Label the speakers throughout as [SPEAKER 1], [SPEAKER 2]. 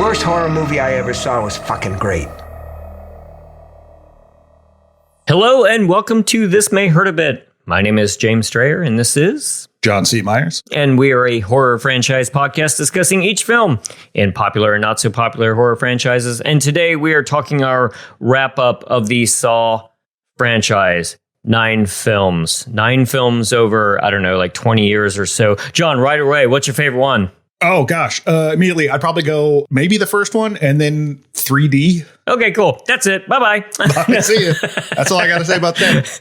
[SPEAKER 1] worst horror movie I ever saw was fucking great.
[SPEAKER 2] Hello and welcome to This May Hurt a Bit. My name is James Strayer and this is
[SPEAKER 3] John C. Myers.
[SPEAKER 2] And we are a horror franchise podcast discussing each film in popular and not so popular horror franchises. And today we are talking our wrap up of the Saw franchise. 9 films over, I don't know, like 20 years or so. John, right away, what's your favorite one?
[SPEAKER 3] Oh, gosh. Immediately, I'd probably go maybe the first one and then 3D.
[SPEAKER 2] Okay, cool. That's it. Bye-bye.
[SPEAKER 3] Bye. See you. That's all I got to say about that.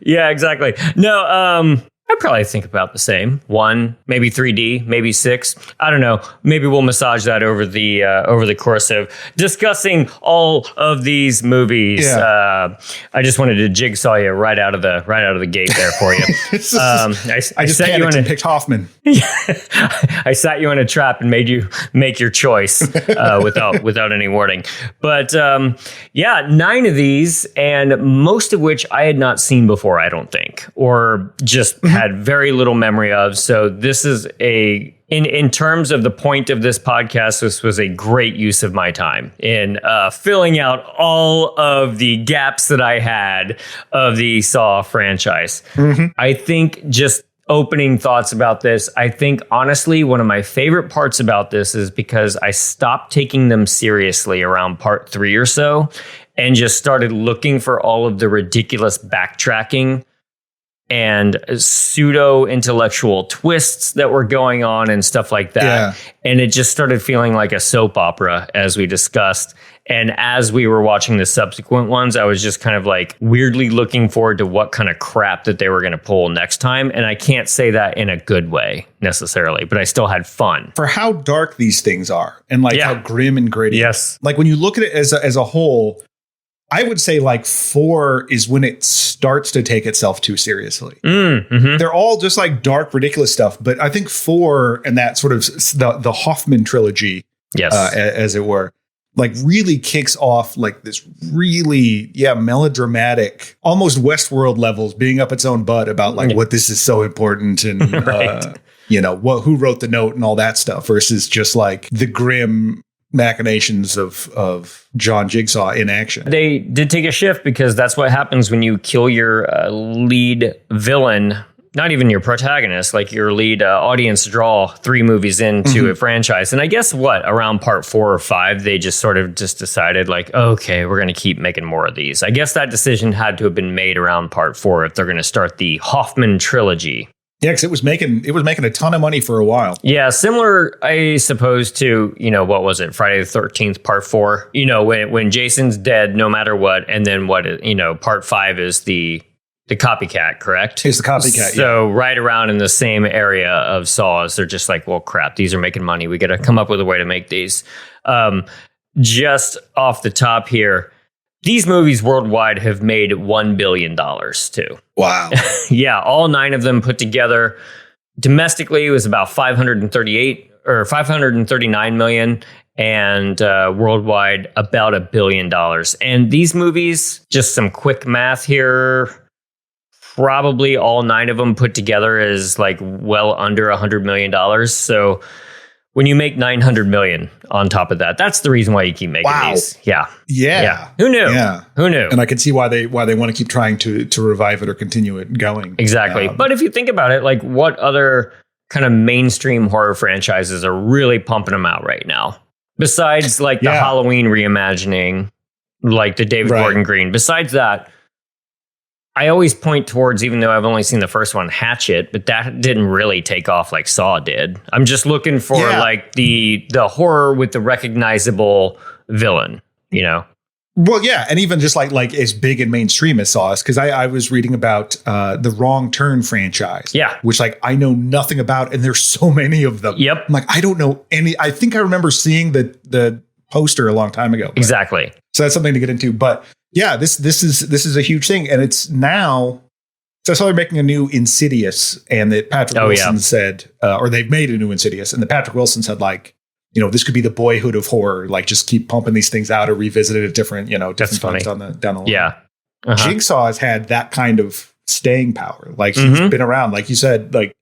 [SPEAKER 2] Yeah, exactly. No, I'd probably think about the same. 1, maybe 3D, maybe 6. I don't know. Maybe we'll massage that over the course of discussing all of these movies.
[SPEAKER 3] Yeah.
[SPEAKER 2] I just wanted to jigsaw you right out of the gate there for you.
[SPEAKER 3] I just panicked and picked Hoffman.
[SPEAKER 2] I sat you in a trap and made you make your choice without any warning. But 9 of these, and most of which I had not seen before, I don't think, or just had very little memory of. So this is in terms of the point of this podcast, this was a great use of my time in filling out all of the gaps that I had of the Saw franchise. Mm-hmm. I think just opening thoughts about this, I think honestly, one of my favorite parts about this is because I stopped taking them seriously around part 3 or so and just started looking for all of the ridiculous backtracking and pseudo intellectual twists that were going on and stuff like that. Yeah. And it just started feeling like a soap opera, as we discussed. And as we were watching the subsequent ones, I was just kind of like weirdly looking forward to what kind of crap that they were going to pull next time. And I can't say that in a good way necessarily, but I still had fun.
[SPEAKER 3] For how dark these things are and like how grim and gritty.
[SPEAKER 2] Yes.
[SPEAKER 3] Like when you look at it as a whole, I would say like 4 is when it starts to take itself too seriously. Mm-hmm. They're all just like dark, ridiculous stuff. But I think 4 and that sort of the Hoffman trilogy,
[SPEAKER 2] yes,
[SPEAKER 3] as it were, like really kicks off like this really, melodramatic, almost Westworld levels, being up its own butt about like what this is so important and, right. Who wrote the note and all that stuff versus just like the grim machinations of John Jigsaw in action.
[SPEAKER 2] They did take a shift because that's what happens when you kill your lead villain, not even your protagonist, like your lead audience draw 3 movies into a franchise. And I guess around part 4 or 5, they just sort of just decided like, okay, we're going to keep making more of these. I guess that decision had to have been made around part 4 if they're going to start the Hoffman trilogy.
[SPEAKER 3] Yeah, because it was making a ton of money for a while.
[SPEAKER 2] Yeah, similar, I suppose, to, what was it, Friday the 13th, part 4? When Jason's dead, no matter what, and then part 5 is the copycat, correct?
[SPEAKER 3] It's the copycat,
[SPEAKER 2] So right around in the same area of Saws, they're just like, well, crap, these are making money. We got to come up with a way to make these. Just off the top here, these movies worldwide have made $1 billion too.
[SPEAKER 3] Wow.
[SPEAKER 2] Yeah, all 9 of them put together. Domestically, it was about 539 million, and worldwide about $1 billion. And these movies, just some quick math here, probably all 9 of them put together is like well under $100 million. So when you make 900 million on top of that, that's the reason why you keep making these. Yeah. Who knew?
[SPEAKER 3] Yeah.
[SPEAKER 2] Who knew?
[SPEAKER 3] And I can see why they want to keep trying to revive it or continue it going.
[SPEAKER 2] Exactly. But if you think about it, like what other kind of mainstream horror franchises are really pumping them out right now? Besides like the Halloween reimagining, like the David Gordon Green. Besides that, I always point towards, even though I've only seen the first one, Hatchet, but that didn't really take off like Saw did. I'm just looking for like the horror with the recognizable villain,
[SPEAKER 3] Well, yeah, and even just like as big and mainstream as Saw is, because I was reading about the Wrong Turn franchise, which like I know nothing about, and there's so many of them.
[SPEAKER 2] Yep,
[SPEAKER 3] I'm like I don't know any. I think I remember seeing the poster a long time ago.
[SPEAKER 2] Exactly.
[SPEAKER 3] So that's something to get into, but. Yeah, this is a huge thing, and it's now. So I saw they're making a new Insidious, and that Patrick Wilson said, or they've made a new Insidious, and that Patrick Wilson said, like, this could be the boyhood of horror. Like, just keep pumping these things out or revisit it at different times down the line.
[SPEAKER 2] Yeah,
[SPEAKER 3] Jigsaw has had that kind of staying power. Like he's been around, like you said, like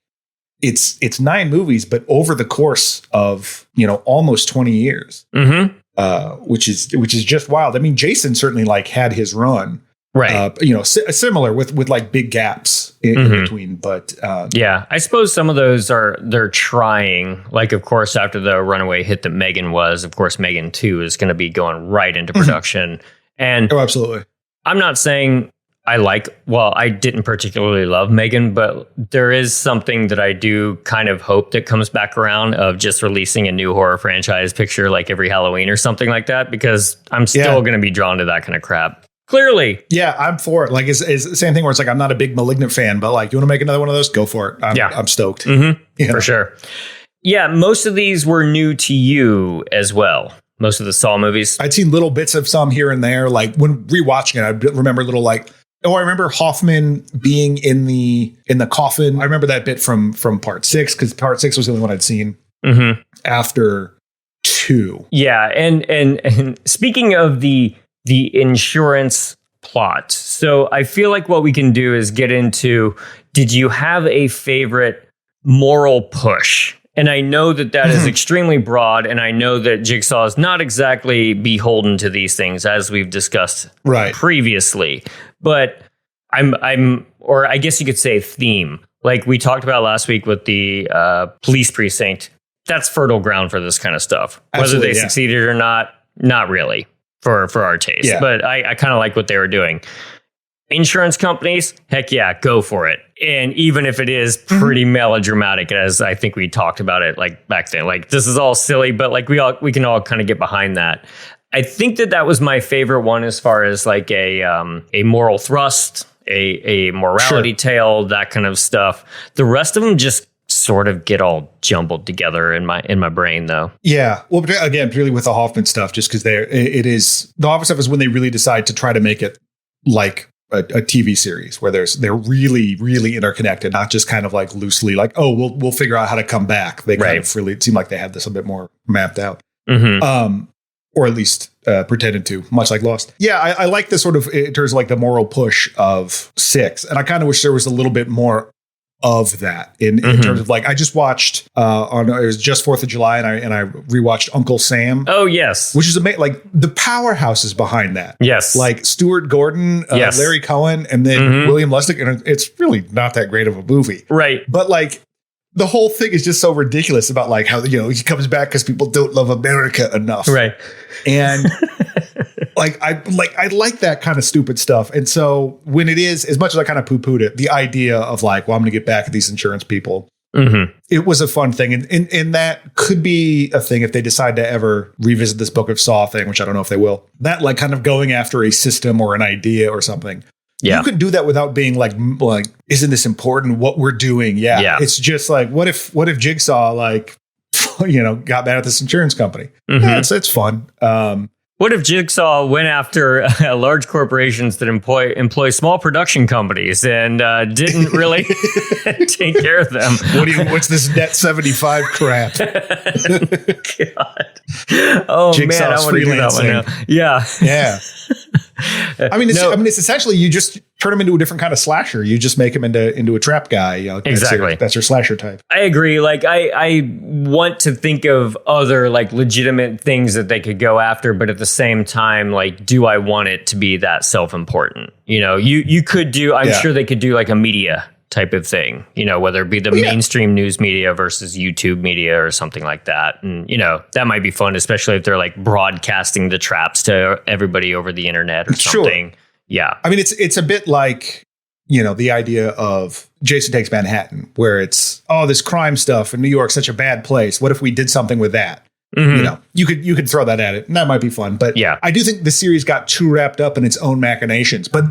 [SPEAKER 3] it's 9 movies, but over the course of, almost 20 years, which is just wild. I mean, Jason certainly like had his run.
[SPEAKER 2] Right.
[SPEAKER 3] Similar with like big gaps in between. But
[SPEAKER 2] yeah, I suppose some of those they're trying. Like, of course, after the runaway hit that Megan was, of course, Megan 2 is going to be going right into production. And
[SPEAKER 3] absolutely.
[SPEAKER 2] I'm not saying I didn't particularly love Megan, but there is something that I do kind of hope that comes back around of just releasing a new horror franchise picture like every Halloween or something like that, because I'm still going to be drawn to that kind of crap. Clearly.
[SPEAKER 3] Yeah, I'm for it. Like, it's the same thing where it's like, I'm not a big Malignant fan, but like, you want to make another one of those? Go for it. I'm stoked.
[SPEAKER 2] For sure. Yeah, most of these were new to you as well. Most of the Saw movies.
[SPEAKER 3] I'd seen little bits of some here and there. Like, when rewatching it, I remember little like, I remember Hoffman being in the coffin. I remember that bit from part 6, because part 6 was the only one I'd seen after 2.
[SPEAKER 2] Yeah, and speaking of the insurance plot. So I feel like what we can do is get into, did you have a favorite moral push? And I know that is extremely broad, and I know that Jigsaw is not exactly beholden to these things, as we've discussed previously. But or I guess you could say theme, like we talked about last week with the police precinct. That's fertile ground for this kind of stuff. Absolutely, whether they succeeded or not really. For our taste. But I kind of like what they were doing. Insurance companies, heck yeah, go for it. And even if it is pretty melodramatic, as I think we talked about it like back then, like this is all silly, but like we can all kind of get behind that. I think that was my favorite one as far as like a moral thrust, a morality tale, that kind of stuff. The rest of them just sort of get all jumbled together in my brain, though. Yeah,
[SPEAKER 3] well, again, purely with the Hoffman stuff, just because the Hoffman stuff is when they really decide to try to make it like a TV series where they're really, really interconnected, not just kind of like loosely like, oh, we'll figure out how to come back. They kind of really, it seemed like they had this a bit more mapped out, or at least pretended to, much like Lost. Yeah, I like this sort of in terms of like the moral push of 6, and I kind of wish there was a little bit more of that in terms of like, I just watched it was just 4th of July, and I rewatched Uncle Sam.
[SPEAKER 2] Oh yes,
[SPEAKER 3] which is amazing. Like the powerhouses behind that.
[SPEAKER 2] Yes,
[SPEAKER 3] like Stuart Gordon, Larry Cohen, and then William Lustig, and it's really not that great of a movie,
[SPEAKER 2] right?
[SPEAKER 3] But like the whole thing is just so ridiculous about like how he comes back because people don't love America enough,
[SPEAKER 2] right?
[SPEAKER 3] And I like that kind of stupid stuff. And so when it is, as much as I kind of poo-pooed it, the idea of like, well, I'm going to get back at these insurance people, it was a fun thing. And that could be a thing if they decide to ever revisit this Book of Saw thing, which I don't know if they will. That like kind of going after a system or an idea or something. Yeah. You could do that without being like, isn't this important what we're doing? Yeah. It's just like, what if Jigsaw like, got mad at this insurance company? Yeah, it's fun.
[SPEAKER 2] What if Jigsaw went after large corporations that employ small production companies and didn't really take care of them?
[SPEAKER 3] What's this net 75 crap?
[SPEAKER 2] God. Oh, Jigsaw's man, I want to do that one now. Yeah.
[SPEAKER 3] Yeah. I mean, it's essentially you just turn him into a different kind of slasher. You just make him into a trap guy.
[SPEAKER 2] Exactly.
[SPEAKER 3] That's your slasher type.
[SPEAKER 2] I agree. Like I want to think of other like legitimate things that they could go after, but at the same time, like, do I want it to be that self-important? You could do. I'm sure they could do like a media type of thing, whether it be the mainstream news media versus YouTube media or something like that. And, that might be fun, especially if they're like broadcasting the traps to everybody over the internet or something. Sure. Yeah.
[SPEAKER 3] I mean, it's a bit like, the idea of Jason Takes Manhattan, where it's, this crime stuff in New York's such a bad place. What if we did something with that? You could throw that at it, and that might be fun. But I do think the series got too wrapped up in its own machinations, but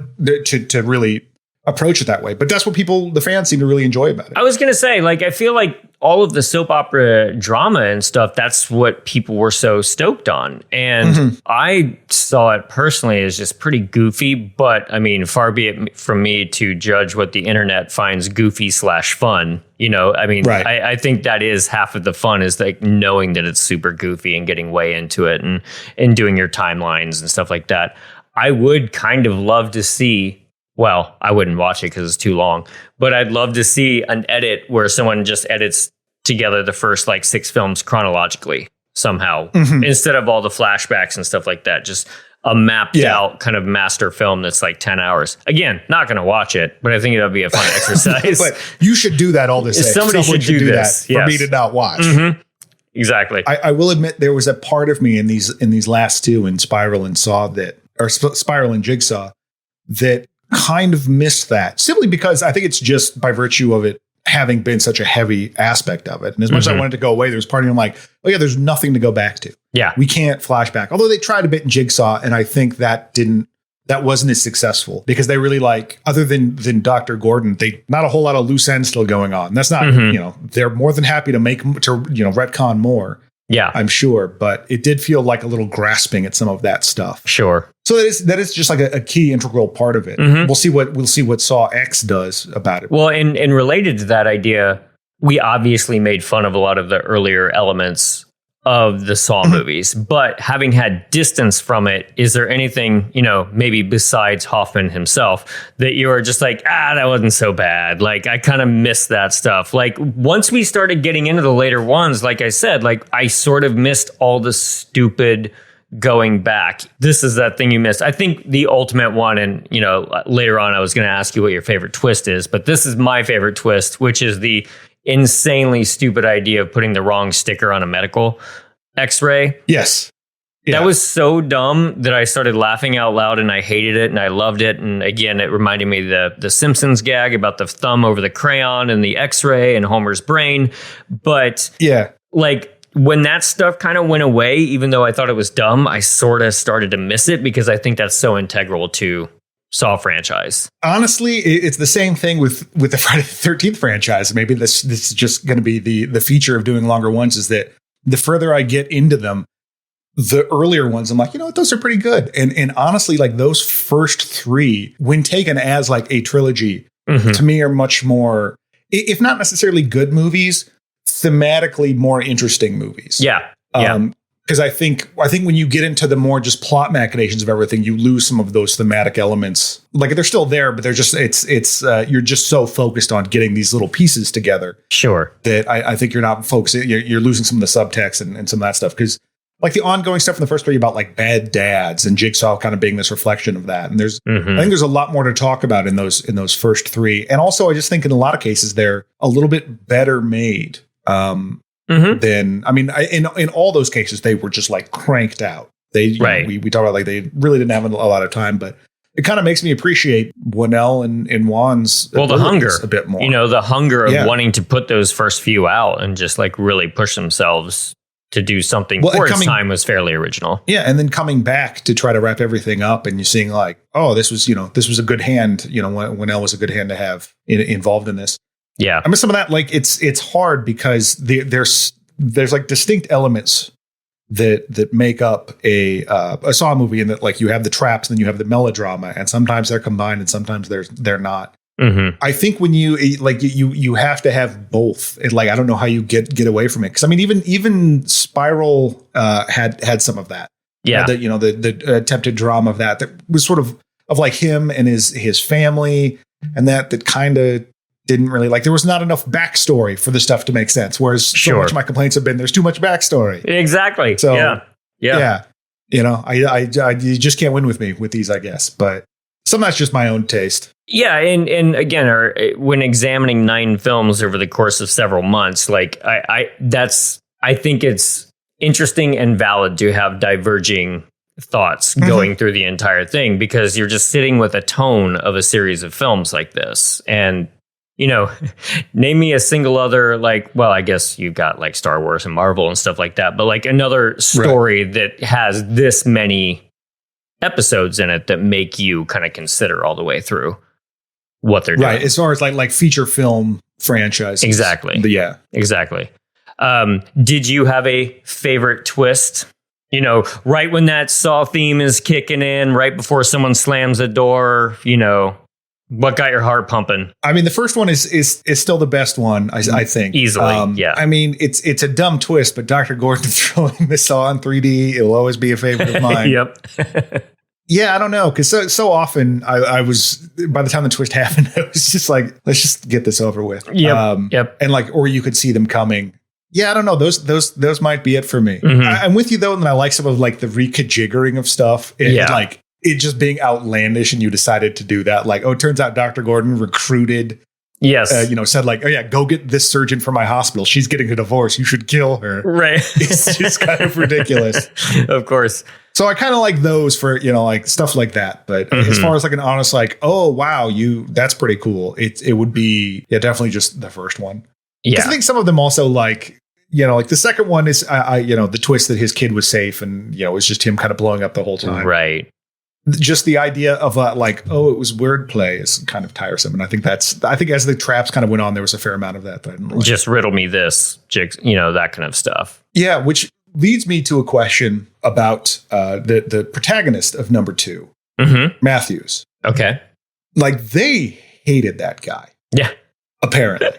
[SPEAKER 3] to really approach it that way. But that's what the fans seem to really enjoy about it.
[SPEAKER 2] I was going to say, like, I feel like all of the soap opera drama and stuff, that's what people were so stoked on. And I saw it personally as just pretty goofy, but I mean, far be it from me to judge what the internet finds goofy / fun. I think that is half of the fun, is like knowing that it's super goofy and getting way into it and doing your timelines and stuff like that. I would kind of love to see Well, I wouldn't watch it because it's too long, but I'd love to see an edit where someone just edits together the first like 6 films chronologically somehow, instead of all the flashbacks and stuff like that. Just a mapped out kind of master film that's like 10 hours. Again, not going to watch it, but I think it'll be a fun exercise.
[SPEAKER 3] But you should do that all the same.
[SPEAKER 2] Somebody should do this
[SPEAKER 3] that for me to not watch.
[SPEAKER 2] Exactly.
[SPEAKER 3] I will admit there was a part of me in these last 2, in Spiral and Saw, Spiral and Jigsaw, that kind of missed that, simply because I think it's just by virtue of it having been such a heavy aspect of it. And as much as I wanted to go away, there was part of me I'm like, oh yeah, there's nothing to go back to. Yeah. We can't flash back. Although they tried a bit in Jigsaw, and I think that wasn't as succetcon, because they really, like, other than Dr. Gordon, they not a whole lot of loose ends still going on. That's not, they're more than happy to retcon more. Yeah, I'm sure, but it did feel like a little grasping at some of that stuff.
[SPEAKER 2] Sure.
[SPEAKER 3] So that is just like a key integral part of it. We'll see what Saw X does about it.
[SPEAKER 2] Well, and related to that idea, we obviously made fun of a lot of the earlier elements of the Saw movies, but having had distance from it, is there anything, maybe besides Hoffman himself, that you are just like, that wasn't so bad? Like, I kind of missed that stuff. Like, once we started getting into the later ones, like I said, like, I sort of missed all the stupid going back. This is that thing you missed. I think the ultimate one, and, later on I was going to ask you what your favorite twist is, but this is my favorite twist, which is the insanely stupid idea of putting the wrong sticker on a medical X-ray.
[SPEAKER 3] Yes.
[SPEAKER 2] Yeah. That was so dumb that I started laughing out loud, and I hated it and I loved it. And again, it reminded me of the Simpsons gag about the thumb over the crayon and the X-ray and Homer's brain. But yeah, like, when that stuff kind of went away, even though I thought it was dumb, I sort of started to miss it, because I think that's so integral to Saw franchise.
[SPEAKER 3] Honestly, it's the same thing with the Friday the 13th franchise. Maybe this is just going to be the feature of doing longer ones, is that the further I get into them, the earlier ones, I'm like, those are pretty good. And honestly, like, those first 3, when taken as like a trilogy, to me are much more, if not necessarily good movies, thematically more interesting movies. Yeah. Because I think when you get into the more just plot machinations of everything, you lose some of those thematic elements. Like, they're still there, but they're just it's you're just so focused on getting these little pieces together. Sure. That I think you're not focusing. You're losing some of the subtext and some of that stuff, because like the ongoing stuff in the first 3 about like bad dads and Jigsaw kind of being this reflection of that. And there's I think there's a lot more to talk about in those first 3. And also, I just think in a lot of cases they're a little bit better made. Then, I mean, in all those cases, they were just like cranked out. We talk about, like, they really didn't have a lot of time, but it kind of makes me appreciate Winnell and Wan's
[SPEAKER 2] the hunger
[SPEAKER 3] a bit more.
[SPEAKER 2] The hunger of wanting to put those first few out and just like really push themselves to do something for its time was fairly original. Yeah, and then coming back to try to wrap everything up, and you're seeing like, oh, this was a good hand. Winnell was a good hand to have involved in this. Yeah. I mean, some of that, like, it's hard because there's like distinct elements that make up a Saw movie, and that, like, you have the traps and then you have the melodrama, and sometimes they're combined and sometimes they're not. I think when you have to have both. And, like, I don't know how you get away from it, because I mean, even Spiral had some of that. Yeah. The attempted drama of that was sort of like him and his family, and that kind of didn't really, like, there was not enough backstory for the stuff to make sense. Whereas so much of my complaints have been there's too much backstory. Exactly. So yeah. I you just can't win with me with these, I guess. But some of that's just my own taste. Yeah, and again, when examining 9 films over the course of several months, like I think it's interesting and valid to have diverging thoughts going through the entire thing, because you're just sitting with a tone of a series of films like this. And name me a single other, like, well, I guess you've got like Star Wars and Marvel and stuff like that, but like another story that has this many episodes in it that make you kind of consider all the way through what they're doing. Right. As far as like feature film franchises. Exactly. But yeah. Exactly. Did you have a favorite twist? Right when that Saw theme is kicking in, right before someone slams the door, what got your heart pumping? I mean, the first one is still the best one, I think. Easily, yeah. I mean, it's a dumb twist, but Dr. Gordon throwing the Saw in 3D, it'll always be a favorite of mine. Yep.
[SPEAKER 3] Yeah, I don't know. Because so often I was, by the time the twist happened, I was just like, let's just get this over with.
[SPEAKER 2] Yep.
[SPEAKER 3] And like, or you could see them coming. Yeah, I don't know. Those might be it for me.
[SPEAKER 2] Mhm.
[SPEAKER 3] I'm with you though, and I like some of like the rejiggering of stuff. And like it just being outlandish, and you decided to do that. Like, oh, it turns out Dr. Gordon recruited.
[SPEAKER 2] Yes.
[SPEAKER 3] Said like, oh yeah, go get this surgeon from my hospital. She's getting a divorce. You should kill her.
[SPEAKER 2] Right.
[SPEAKER 3] It's just kind of ridiculous.
[SPEAKER 2] Of course.
[SPEAKER 3] So I kind of like those for, like stuff like that. But as far as like an honest, like, oh, wow, that's pretty cool. It would be, definitely just the first one.
[SPEAKER 2] Yeah.
[SPEAKER 3] I think some of them also like, like the second one is, the twist that his kid was safe and, it was just him kind of blowing up the whole time.
[SPEAKER 2] Right.
[SPEAKER 3] Just the idea of like, oh, it was wordplay is kind of tiresome. And I think as the traps kind of went on, there was a fair amount of that I didn't like.
[SPEAKER 2] Just riddle me this, that kind of stuff.
[SPEAKER 3] Yeah, which leads me to a question about the protagonist of number 2, Matthews.
[SPEAKER 2] Okay.
[SPEAKER 3] Like, they hated that guy.
[SPEAKER 2] Yeah.
[SPEAKER 3] Apparently.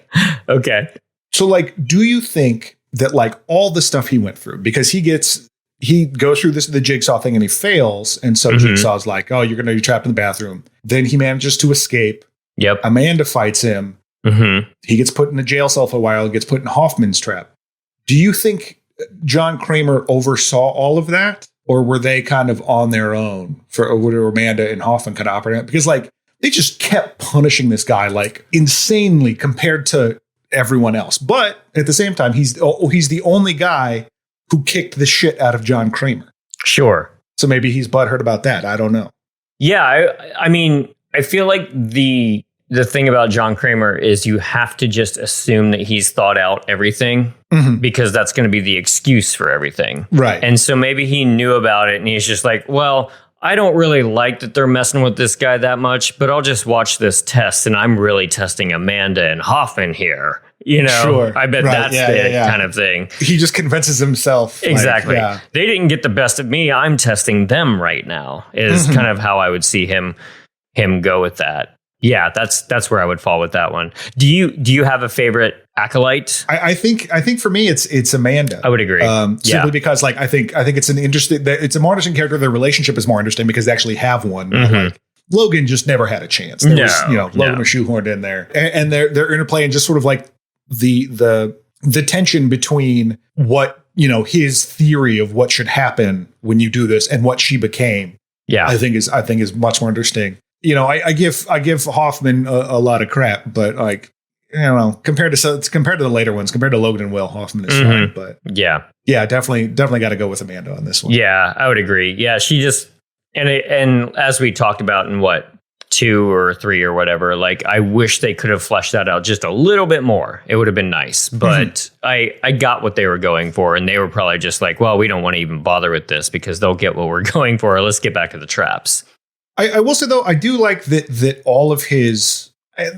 [SPEAKER 2] Okay.
[SPEAKER 3] So, like, do you think that, like, all the stuff he went through, because he goes through the Jigsaw thing and he fails, and so Jigsaw's like, oh, you're going to be trapped in the bathroom. Then he manages to escape.
[SPEAKER 2] Yep.
[SPEAKER 3] Amanda fights him. He gets put in a jail cell for a while, gets put in Hoffman's trap. Do you think John Kramer oversaw all of that, or were they kind of on their own or were Amanda and Hoffman kind of operating? Because like they just kept punishing this guy like insanely compared to everyone else. But at the same time, he's the only guy who kicked the shit out of John Kramer.
[SPEAKER 2] Sure.
[SPEAKER 3] So maybe he's butthurt about that. I don't know.
[SPEAKER 2] Yeah, I mean, I feel like the thing about John Kramer is you have to just assume that he's thought out everything because that's going to be the excuse for everything.
[SPEAKER 3] Right.
[SPEAKER 2] And so maybe he knew about it and he's just like, well, I don't really like that they're messing with this guy that much, but I'll just watch this test and I'm really testing Amanda and Hoffman here.
[SPEAKER 3] Sure.
[SPEAKER 2] I bet that's the kind of thing.
[SPEAKER 3] He just convinces himself.
[SPEAKER 2] Exactly.
[SPEAKER 3] Like,
[SPEAKER 2] They didn't get the best of me. I'm testing them right now is kind of how I would see him go with that. Yeah, that's where I would fall with that one. Do you have a favorite acolyte?
[SPEAKER 3] I think for me it's Amanda.
[SPEAKER 2] I would agree.
[SPEAKER 3] Simply because like I think it's a more interesting character. Their relationship is more interesting because they actually have one. Like, Logan just never had a chance. Logan was shoehorned in there, and their interplay and just sort of like the tension between what his theory of what should happen when you do this and what she became. Yeah, I think is much more interesting. I give Hoffman a lot of crap, but like, compared to the later ones, compared to Logan and Will, Hoffman is fine. But yeah, definitely got to go with Amanda on this one.
[SPEAKER 2] Yeah, I would agree. Yeah, she just and as we talked about in 2 or 3 or whatever, like I wish they could have fleshed that out just a little bit more. It would have been nice, but I got what they were going for, and they were probably just like, well, we don't want to even bother with this because they'll get what we're going for. Let's get back to the traps.
[SPEAKER 3] I will say, though, I do like that all of his,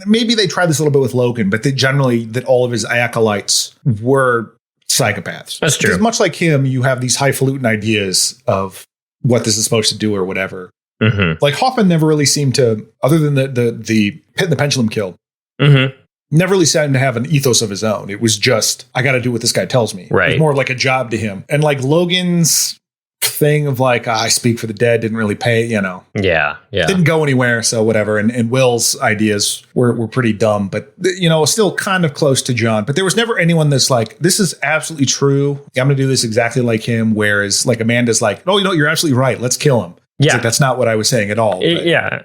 [SPEAKER 3] maybe they tried this a little bit with Logan, but that all of his acolytes were psychopaths. That's true. Because much like him, you have these highfalutin ideas of what this is supposed to do or whatever. Like Hoffman never really seemed to, other than the pit and the pendulum kill, never really seemed to have an ethos of his own. It was just, I got to do what this guy tells me. Right. It was more like a job to him. And like Logan's thing of like, I speak for the dead didn't really pay, Yeah. Didn't go anywhere, so whatever. And Will's ideas were pretty dumb, but still kind of close to John. But there was never anyone that's like, this is absolutely true. I'm going to do this exactly like him. Whereas like Amanda's like, oh, you're absolutely right. Let's kill him. Yeah, like, that's not what I was saying at all.
[SPEAKER 2] Yeah,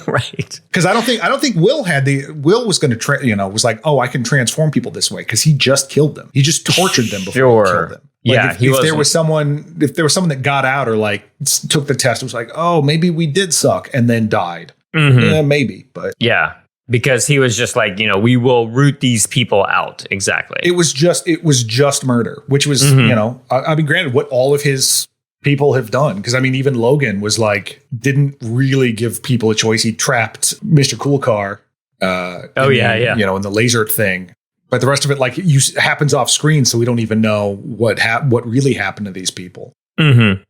[SPEAKER 2] right.
[SPEAKER 3] Because I don't think Will was going to was like, oh, I can transform people this way because he just killed them. He just tortured them before he killed them. Like if there was someone that got out or like took the test, it was like, oh, maybe we did suck and then died. Yeah, maybe, but
[SPEAKER 2] yeah, because he was just like, we will root these people out. Exactly.
[SPEAKER 3] It was just murder, which was I mean, granted, what all of his people have done, because I mean, even Logan was like, didn't really give people a choice. He trapped Mr. Cool Car. In the laser thing. But the rest of it, like, happens off screen, so we don't even know what really happened to these people.
[SPEAKER 2] And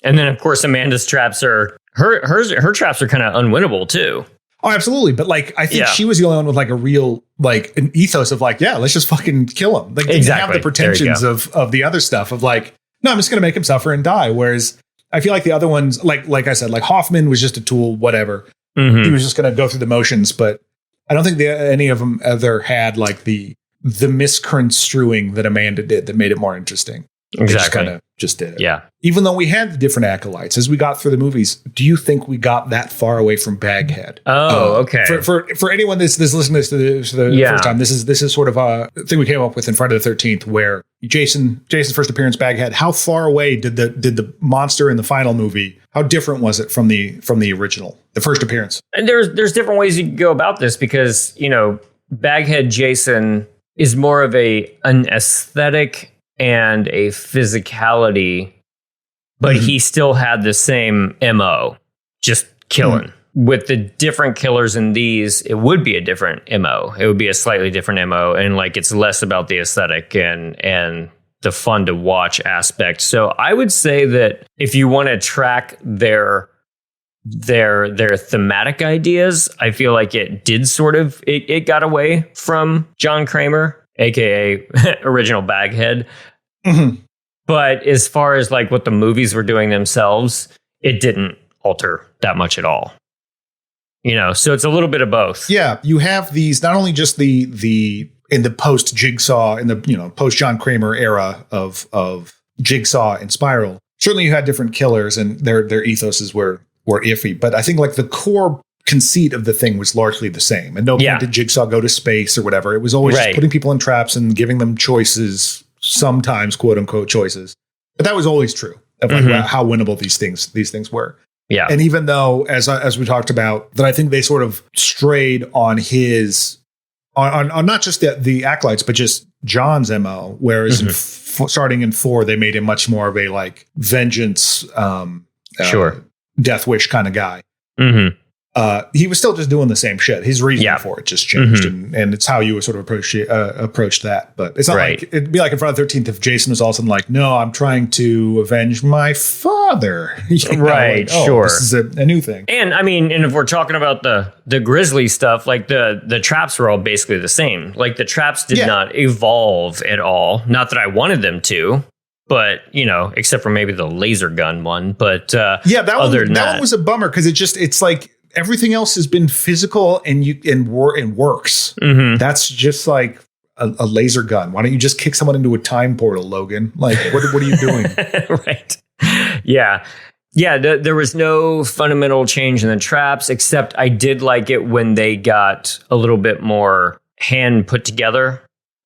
[SPEAKER 2] then, of course, Amanda's traps her traps are kind of unwinnable too.
[SPEAKER 3] Oh, absolutely. But like, I think she was the only one with like a real like an ethos of like, let's just fucking kill him. Like, they didn't have the pretensions of the other stuff of like, no, I'm just going to make him suffer and die. Whereas I feel like the other ones, like I said, like Hoffman was just a tool, whatever.
[SPEAKER 2] Mhm.
[SPEAKER 3] He was just going to go through the motions, but I don't think any of them ever had like the misconstruing that Amanda did that made it more interesting. They
[SPEAKER 2] Exactly.
[SPEAKER 3] just did it.
[SPEAKER 2] Yeah.
[SPEAKER 3] Even though we had the different acolytes as we got through the movies, do you think we got that far away from Baghead?
[SPEAKER 2] Oh, okay.
[SPEAKER 3] For anyone that's listening to this for the first time, this is sort of a thing we came up with in Friday the 13th, where Jason's first appearance, Baghead. How far away did the monster in the final movie? How different was it from the original, the first appearance?
[SPEAKER 2] And there's different ways you can go about this because, Baghead Jason is more of an aesthetic and a physicality, but he still had the same MO, just killing. With the different killers in these, it would be a different MO. It would be a slightly different MO, and like it's less about the aesthetic and the fun to watch aspect. So I would say that if you want to track their thematic ideas, I feel like it did sort of it got away from John Kramer, aka original Baghead. But as far as like what the movies were doing themselves, it didn't alter that much at all. So it's a little bit of both.
[SPEAKER 3] Yeah, you have these not only just the in the post Jigsaw, in the post John Kramer era of Jigsaw and Spiral. Certainly, you had different killers, and their ethoses were iffy. But I think like the core conceit of the thing was largely the same. And no point did Jigsaw go to space or whatever. It was always just putting people in traps and giving them choices, sometimes quote unquote choices. But that was always true of like how winnable these things were.
[SPEAKER 2] Yeah.
[SPEAKER 3] And even though, as we talked about, that I think they sort of strayed on his on not just the acolytes, but just John's MO. Whereas starting in 4, they made him much more of a like vengeance, death wish kind of guy. He was still just doing the same shit. His reason for it just changed, and it's how you would sort of approach that. But it's not like it'd be like in Friday the 13th if Jason was all of a sudden like, "No, I'm trying to avenge my father."
[SPEAKER 2] Right,
[SPEAKER 3] like,
[SPEAKER 2] sure.
[SPEAKER 3] This is a new thing.
[SPEAKER 2] And I mean, and if we're talking about the grisly stuff, like the traps were all basically the same. Like the traps did not evolve at all. Not that I wanted them to. But, except for maybe the laser gun one. But that one was a bummer because it's like everything else has been physical and works. That's just like a laser gun. Why don't you just kick someone into a time portal, Logan? Like, what are you doing? Right. Yeah. Yeah. There was no fundamental change in the traps, except I did like it when they got a little bit more hand put together.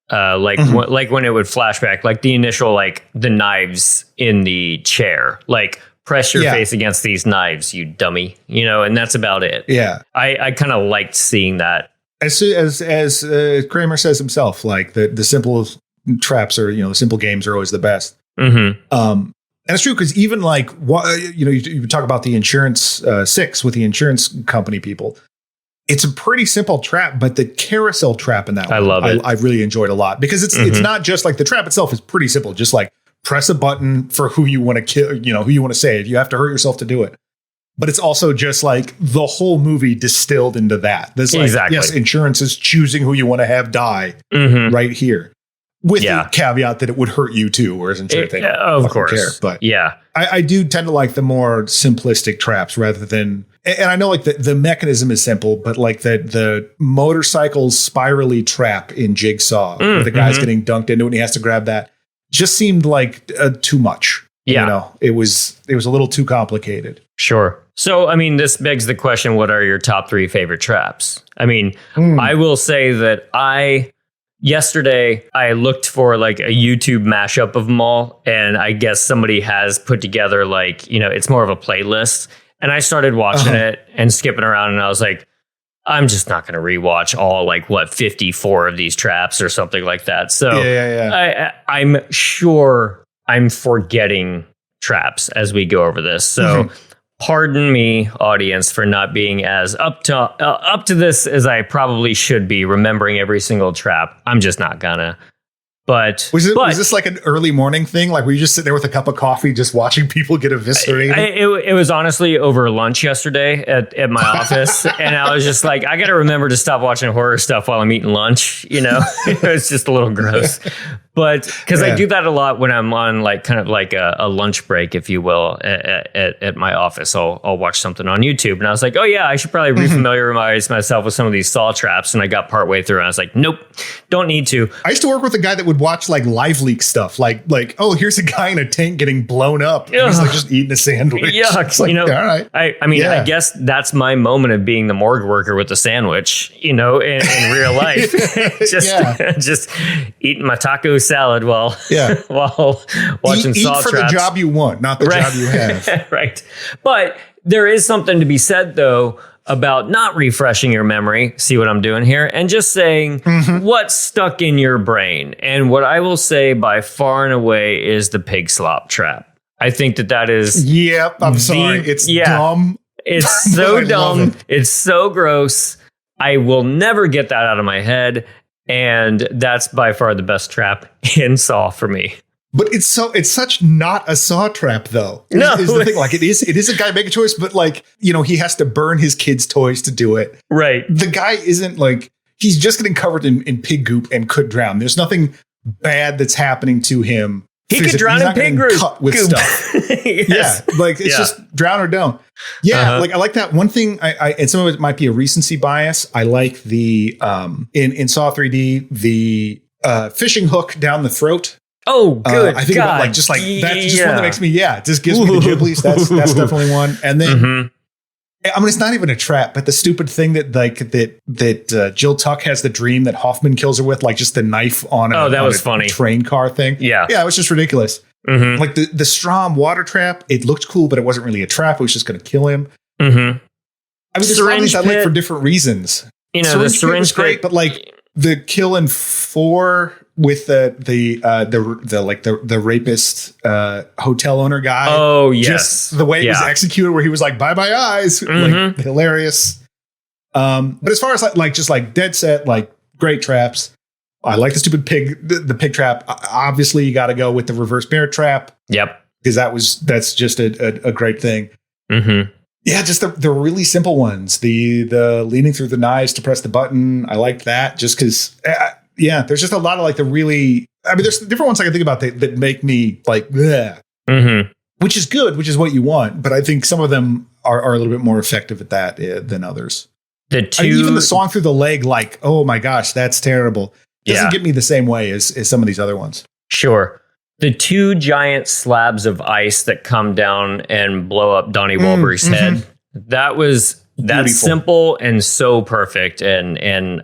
[SPEAKER 2] Like when it would flashback, like the initial, like the knives in the chair, like press your face against these knives, you dummy, and that's about it. Yeah. I kind of liked seeing that. As
[SPEAKER 3] Kramer says himself, like the simple traps are, the simple games are always the best. And it's true because even like, you talk about the insurance 6 with the insurance company people. It's a pretty simple trap, but the carousel trap in that one,
[SPEAKER 2] I love it.
[SPEAKER 3] I really enjoyed a lot because it's not just like the trap itself is pretty simple. Just like press a button for who you want to kill, who you want to save. You have to hurt yourself to do it. But it's also just like the whole movie distilled into that. There's like, yes, insurance is choosing who you want to have die right here. With the caveat that it would hurt you too, whereas insurance, they don't
[SPEAKER 2] of course.
[SPEAKER 3] care. But I do tend to like the more simplistic traps rather than, and I know like the mechanism is simple, but like the motorcycle spirally trap in Jigsaw, where the guy's getting dunked into it and he has to grab that, just seemed like too much.
[SPEAKER 2] Yeah.
[SPEAKER 3] It was a little too complicated.
[SPEAKER 2] Sure. So, I mean, this begs the question, what are your top 3 favorite traps? I mean, I will say that yesterday, I looked for like a YouTube mashup of them all, and I guess somebody has put together like, it's more of a playlist. And I started watching it and skipping around, and I was like, I'm just not going to rewatch all 54 of these traps or something like that. So I'm sure I'm forgetting traps as we go over this. So pardon me, audience, for not being as up to this as I probably should be, remembering every single trap. I'm just not gonna. But
[SPEAKER 3] was this like an early morning thing? Like, were you just sitting there with a cup of coffee, just watching people get eviscerated?
[SPEAKER 2] It was honestly over lunch yesterday at my office. And I was just like, I got to remember to stop watching horror stuff while I'm eating lunch. You know, it was just a little gross. But because I do that a lot when I'm on like kind of like a lunch break, if you will, at my office. I'll watch something on YouTube. And I was like, oh, yeah, I should probably refamiliarize myself with some of these saw traps. And I got partway through and I was like, nope, don't need to.
[SPEAKER 3] I used to work with a guy that would watch like live leak stuff. Like, oh, here's a guy in a tank getting blown up. And he's like just eating a sandwich.
[SPEAKER 2] Yuck.
[SPEAKER 3] Like,
[SPEAKER 2] you know,
[SPEAKER 3] all right.
[SPEAKER 2] I mean, I guess that's my moment of being the morgue worker with the sandwich, you know, in real life. just eating my taco salad while watching saw
[SPEAKER 3] eat for
[SPEAKER 2] traps.
[SPEAKER 3] the job you want, not the job you have.
[SPEAKER 2] Right. But there is something to be said, though, about not refreshing your memory. See what I'm doing here? And just saying what's stuck in your brain. And what I will say by far and away is the pig slop trap. I think that is.
[SPEAKER 3] Yep. I'm sorry. It's dumb.
[SPEAKER 2] It's so dumb. It's so gross. I will never get that out of my head. And that's by far the best trap in Saw for me.
[SPEAKER 3] But it's such not a Saw trap, though.
[SPEAKER 2] No,
[SPEAKER 3] is the thing. Like, it is a guy making a choice, but like, you know, he has to burn his kids' toys to do it.
[SPEAKER 2] Right.
[SPEAKER 3] The guy isn't like, he's just getting covered in pig goop and could drown. There's nothing bad that's happening to him.
[SPEAKER 2] He could drown in pig goop.
[SPEAKER 3] Cut with stuff.
[SPEAKER 2] Yes.
[SPEAKER 3] Yeah. Like, it's just drown or don't. Yeah. Like, I like that. One thing, I and some of it might be a recency bias. I like the, in Saw 3D, the fishing hook down the throat.
[SPEAKER 2] Oh, good.
[SPEAKER 3] I think about like just like that's just one that makes me it just gives me the gibblies. That's definitely one. And then I mean, it's not even a trap, but the stupid thing that Jill Tuck has the dream that Hoffman kills her with, like just the knife on a
[SPEAKER 2] funny
[SPEAKER 3] train car thing. Yeah, it was just ridiculous. Like the Strom water trap, it looked cool, but it wasn't really a trap. It was just going to kill him. I mean, there's syringe I like for different reasons. You know, the syringe was great, but like the kill in 4 with the rapist hotel owner guy.
[SPEAKER 2] Oh, yes.
[SPEAKER 3] Just the way it was executed, where he was like, bye bye eyes. Like, hilarious. But as far as like just like dead set, like great traps. I like the stupid the pig trap. Obviously, you got to go with the reverse bear trap. Yep. Because that's just a great thing. Yeah, just the really simple ones. The leaning through the knives to press the button. I liked that just because. Yeah, there's just a lot of like the really. I mean, there's different ones I can think about that make me like, which is good, which is what you want. But I think some of them are a little bit more effective at that than others. Even the song through the leg, like, oh my gosh, that's terrible. Doesn't get me the same way as some of these other ones.
[SPEAKER 2] Sure. The 2 giant slabs of ice that come down and blow up Donnie Wahlberg's head. That's simple and so perfect. And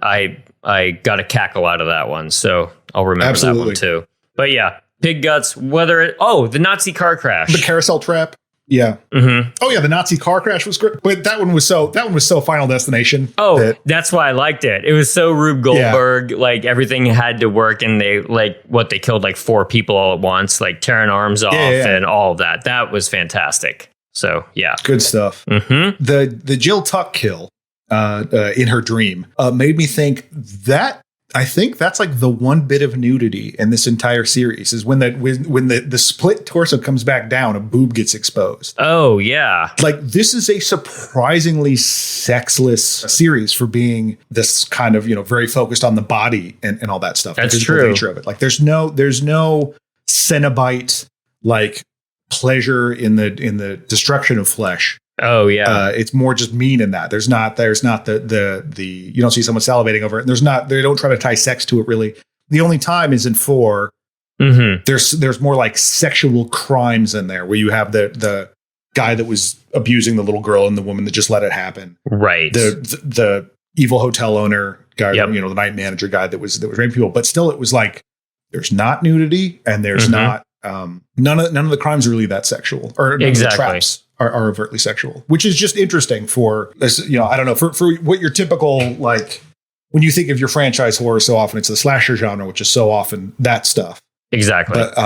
[SPEAKER 2] I got a cackle out of that one. So I'll remember that one too. But yeah, pig guts, the Nazi car crash.
[SPEAKER 3] The carousel trap. Yeah. Oh yeah, the Nazi car crash was great. But that one was so Final Destination.
[SPEAKER 2] Oh, that's why I liked it. It was so Rube Goldberg, like everything had to work, and they they killed like 4 people all at once, like tearing arms off and all of that. That was fantastic. So yeah.
[SPEAKER 3] Good stuff. The Jill Tuck kill in her dream made me think that I think that's like the one bit of nudity in this entire series is when the split torso comes back down, a boob gets exposed.
[SPEAKER 2] Oh yeah.
[SPEAKER 3] Like this is a surprisingly sexless series for being this kind of, very focused on the body and all that stuff.
[SPEAKER 2] That's true.
[SPEAKER 3] Nature of it. Like there's no Cenobite like pleasure in the destruction of flesh.
[SPEAKER 2] Oh yeah.
[SPEAKER 3] It's more just mean in that. There's not the you don't see someone salivating over it. They don't try to tie sex to it really. The only time is in 4. There's more like sexual crimes in there where you have the guy that was abusing the little girl and the woman that just let it happen. Right. The evil hotel owner guy, the night manager guy that was raping people, but still it was like there's not nudity and there's not none of the crimes are really that sexual or none of the traps are overtly sexual, which is just interesting for this, I don't know, for what your typical, like when you think of your franchise horror, so often it's the slasher genre, which is so often that stuff. Exactly. But,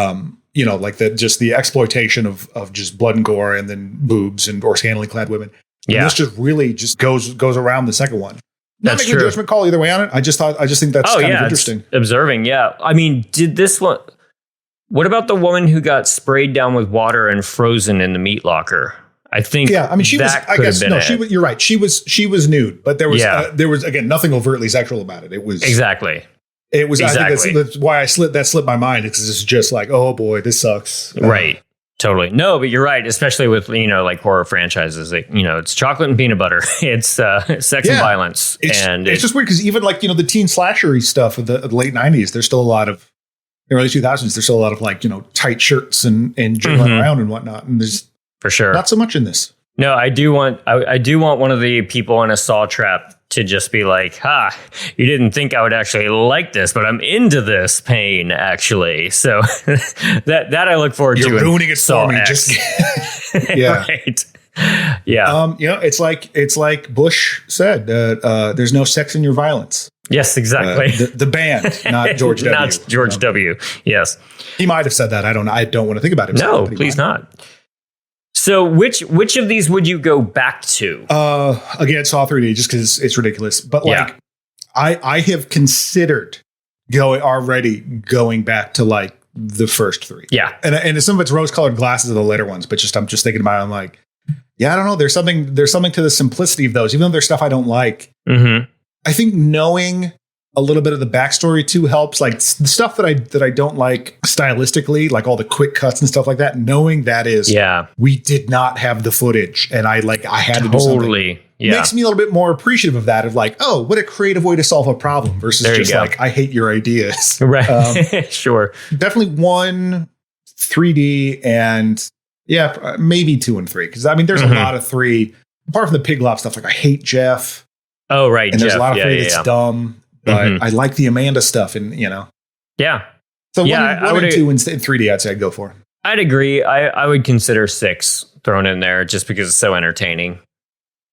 [SPEAKER 3] like the exploitation of just blood and gore and then boobs or scantily clad women. Yeah. And this just really just goes around the second one. Not making a judgment call either way on it. I just think that's kind of interesting.
[SPEAKER 2] Observing, yeah. I mean, did this one? What about the woman who got sprayed down with water and frozen in the meat locker? I think. Yeah, I mean, she was. I guess no. She was. You're right. She was nude, but there was again nothing overtly sexual about it. It was exactly. It was. Exactly. I think that's why that slipped my mind because it's just like, oh boy, this sucks. Right. Totally. No, but you're right. Especially with, like horror franchises, it's chocolate and peanut butter. It's sex and violence. It's just weird because even like, the teen slashery stuff of the late 90s, there's still a lot of, in the early 2000s, there's still a lot of like, tight shirts and jiggling around and whatnot. And there's for sure not so much in this. No, I do want one of the people in a saw trap to just be like, you didn't think I would actually like this, but I'm into this pain actually. So that I look forward to. You're ruining it for me. Just yeah. Right. Yeah. It's like Bush said, there's no sex in your violence. Yes, exactly. The band, not George W. Not George W. Yes. He might have said that. I don't know. I don't want to think about it. No, please not. So which of these would you go back to? Again, Saw 3D, just because it's ridiculous. But like, I have considered going back to like the first three. Yeah, and some of it's rose-colored glasses of the later ones. But I'm just thinking about it. I'm like, I don't know. There's something to the simplicity of those, even though there's stuff I don't like. Mm-hmm. I think knowing a little bit of the backstory too helps, like the stuff that I don't like stylistically, like all the quick cuts and stuff like that. Knowing that is, we did not have the footage, and I had to do something. Yeah. Makes me a little bit more appreciative of that. Of like, oh, what a creative way to solve a problem versus just like, I hate your ideas. Right. Sure. Definitely 1, 3D, and maybe 2 and 3. Because I mean, there's a lot of 3. Apart from the Piglop stuff, like I hate Jeff. Oh, right. And there's a lot of 3 that's dumb. But I like the Amanda stuff, and yeah. So one and 2 in 3D, I'd say I'd go for. I'd agree. I would consider 6 thrown in there just because it's so entertaining,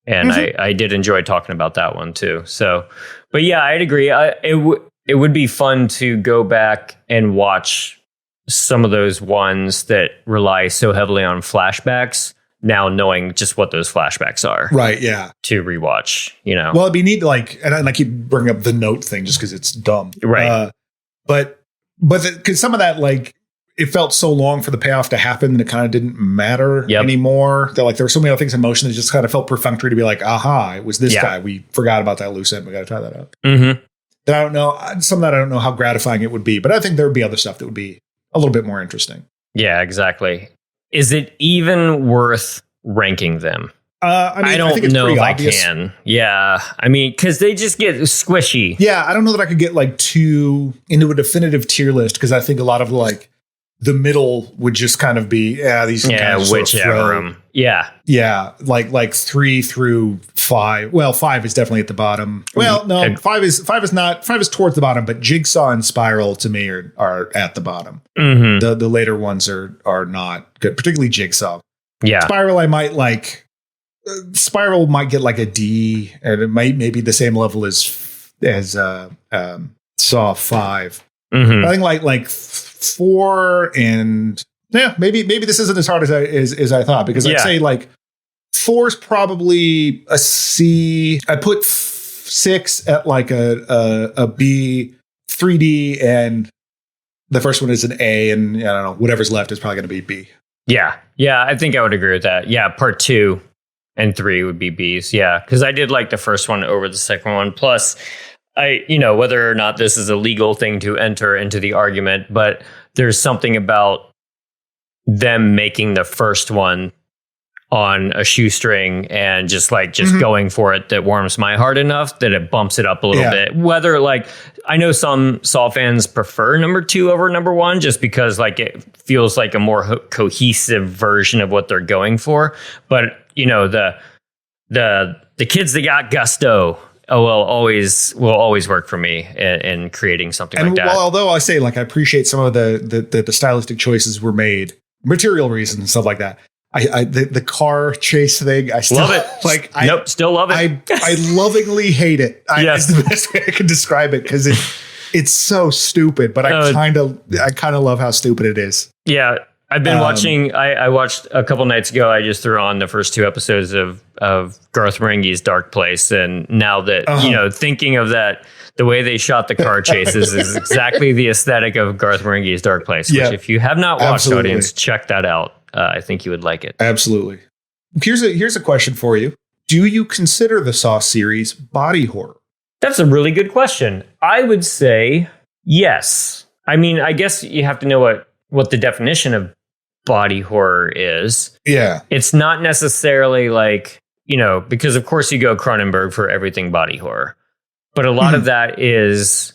[SPEAKER 2] and I did enjoy talking about that one too. So, but yeah, I'd agree. It would be fun to go back and watch some of those ones that rely so heavily on flashbacks. Now knowing just what those flashbacks are. Right, yeah. To rewatch, Well, it'd be neat, like, and I keep bringing up the note thing just because it's dumb. Right. But because some of that, like, it felt so long for the payoff to happen that it kind of didn't matter anymore. That, like, there were so many other things in motion that just kind of felt perfunctory to be like, aha, it was this guy. We forgot about that loose end. We got to try that out. Mm-hmm. That I don't know. Some of that I don't know how gratifying it would be. But I think there would be other stuff that would be a little bit more interesting. Yeah, exactly. Is it even worth ranking them? I don't know if obvious. I can. Yeah. I mean, because they just get squishy. Yeah. I don't know that I could get like too into a definitive tier list because I think a lot of like the middle would just kind of be, these kind of whichever. Yeah. Yeah. Like 3 through 5. Well, 5 is definitely at the bottom. Well, no, 5 is not. 5 is towards the bottom, but Jigsaw and Spiral to me are at the bottom. Mm-hmm. The later ones are not good, particularly Jigsaw. Yeah. Spiral, I might like. Spiral might get like a D, and it might maybe the same level as Saw 5. Mm-hmm. I think like 4 and maybe this isn't as hard as I thought because I'd say like 4 is probably a C. I put 6 at like a B, 3D, and the first one is an A, and I don't know, whatever's left is probably going to be B. Yeah, I think I would agree with that. Yeah, part 2 and 3 would be Bs. Yeah, because I did like the first one over the second one. Plus, whether or not this is a legal thing to enter into the argument, but there's something about them making the first one on a shoestring and just going for it that warms my heart enough that it bumps it up a little bit. Whether I know some Saw fans prefer number 2 over number 1 just because it feels like a more cohesive version of what they're going for. But the kids that got gusto will always work for me in creating something like that. Well, although I say I appreciate some of the stylistic choices were made, material reasons and stuff like that. The car chase thing, I still love it. Still love it. I lovingly hate it. It's the best way I can describe it because it's so stupid, but I kind of love how stupid it is. Yeah. I've been watching. I watched a couple nights ago. I just threw on the first 2 episodes of Garth Marenghi's Dark Place, and now that thinking of that, the way they shot the car chases is exactly the aesthetic of Garth Marenghi's Dark Place. Which, if you have not watched, audience, check that out. I think you would like it.
[SPEAKER 3] Absolutely. Here's a question for you. Do you consider the Saw series body horror?
[SPEAKER 2] That's a really good question. I would say yes. I mean, I guess you have to know what the definition of body horror is.
[SPEAKER 3] Yeah.
[SPEAKER 2] It's not necessarily like, because of course you go Cronenberg for everything body horror. But a lot of that is